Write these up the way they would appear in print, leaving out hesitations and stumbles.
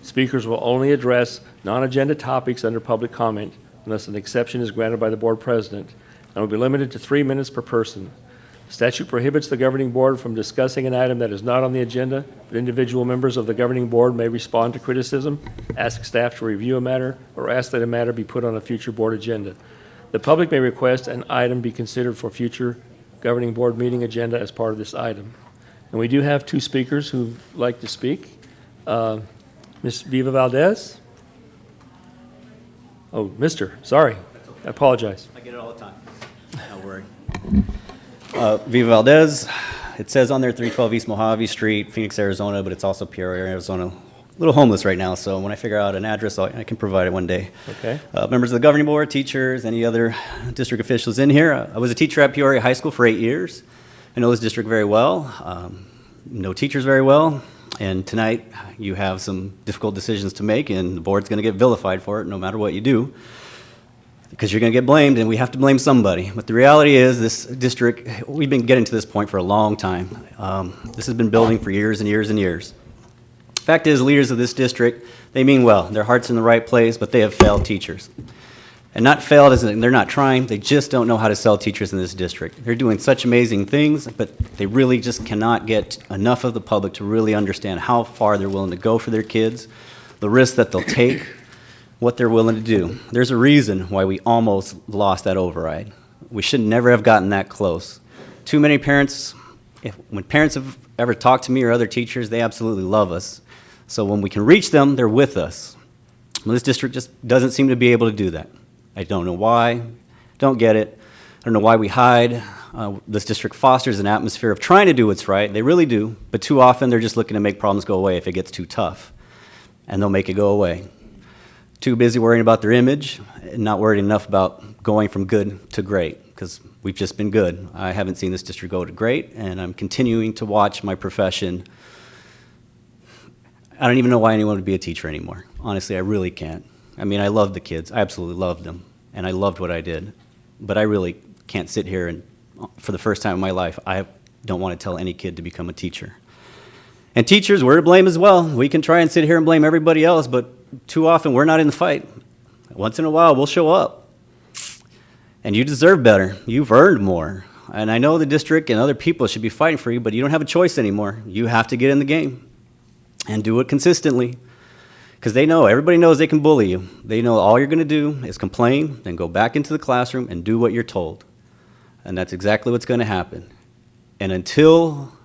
Speakers will only address non-agenda topics under public comment unless an exception is granted by the board president, and will be limited to 3 minutes per person. Statute prohibits the governing board from discussing an item that is not on the agenda, but individual members of the governing board may respond to criticism, ask staff to review a matter, or ask that a matter be put on a future board agenda. The public may request an item be considered for future governing board meeting agenda as part of this item. And we do have 2 speakers who like to speak. Ms. Viva Valdez? Oh, sorry. I apologize. I get it all the time. Don't worry. Viva Valdez. It says on there 312 East Mojave Street, Phoenix, Arizona, but it's also Peoria, Arizona. A little homeless right now, so when I figure out an address, I can provide it one day. Okay. Members of the governing board, teachers, any other district officials in here. I was a teacher at Peoria High School for 8 years. I know this district very well, know teachers very well, and tonight you have some difficult decisions to make, and the board's going to get vilified for it no matter what you do, because you're going to get blamed, and we have to blame somebody. But the reality is this district, we've been getting to this point for a long time. This has been building for years and years and years. Fact is, leaders of this district, they mean well. Their heart's in the right place, but they have failed teachers. And not failed as in they're not trying, they just don't know how to sell teachers in this district. They're doing such amazing things, but they really just cannot get enough of the public to really understand how far they're willing to go for their kids, the risks that they'll take, what they're willing to do. There's a reason why we almost lost that override. We should never have gotten that close. Too many parents, when parents have ever talked to me or other teachers, they absolutely love us. So when we can reach them, they're with us. Well, this district just doesn't seem to be able to do that. I don't know why, don't get it. I don't know why we hide. This district fosters an atmosphere of trying to do what's right. They really do, but too often they're just looking to make problems go away if it gets too tough, and they'll make it go away. Too busy worrying about their image and not worried enough about going from good to great, because we've just been good. I haven't seen this district go to great, and I'm continuing to watch my profession. I don't even know why anyone would be a teacher anymore. Honestly, I really can't. I mean, I love the kids. I absolutely loved them, and I loved what I did. But I really can't sit here and, for the first time in my life, I don't want to tell any kid to become a teacher. And teachers, we're to blame as well. We can try and sit here and blame everybody else, but too often we're not in the fight. Once in a while, we'll show up. And you deserve better. You've earned more. And I know the district and other people should be fighting for you, but you don't have a choice anymore. You have to get in the game and do it consistently. Because they know, everybody knows they can bully you. They know all you're going to do is complain, then go back into the classroom and do what you're told. And that's exactly what's going to happen. And until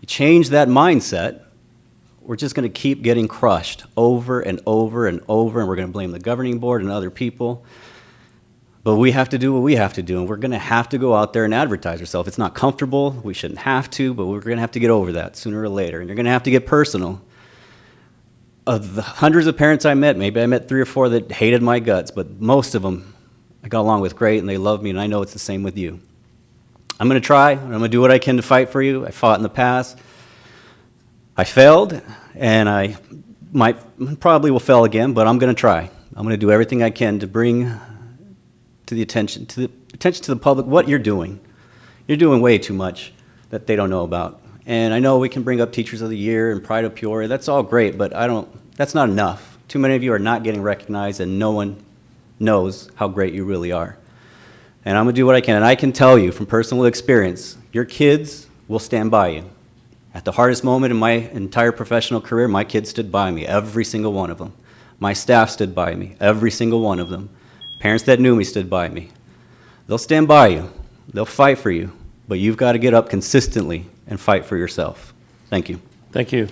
you change that mindset, we're just going to keep getting crushed over and over and over, and we're going to blame the governing board and other people. But we have to do what we have to do, and we're going to have to go out there and advertise ourselves. It's not comfortable. We shouldn't have to, but we're going to have to get over that sooner or later. And you're going to have to get personal. Of the hundreds of parents I met, maybe I met 3 or 4 that hated my guts, but most of them I got along with great, and they love me, and I know it's the same with you. I'm going to try, and I'm going to do what I can to fight for you. I fought in the past. I failed, and I probably will fail again, but I'm going to try. I'm going to do everything I can to bring to the attention to the public what you're doing. You're doing way too much that they don't know about. And I know we can bring up Teachers of the Year and Pride of Peoria. That's all great, but that's not enough. Too many of you are not getting recognized, and no one knows how great you really are. And I'm going to do what I can. And I can tell you from personal experience, your kids will stand by you. At the hardest moment in my entire professional career, my kids stood by me, every single one of them. My staff stood by me, every single one of them. Parents that knew me stood by me. They'll stand by you. They'll fight for you. But you've got to get up consistently and fight for yourself. Thank you. Thank you.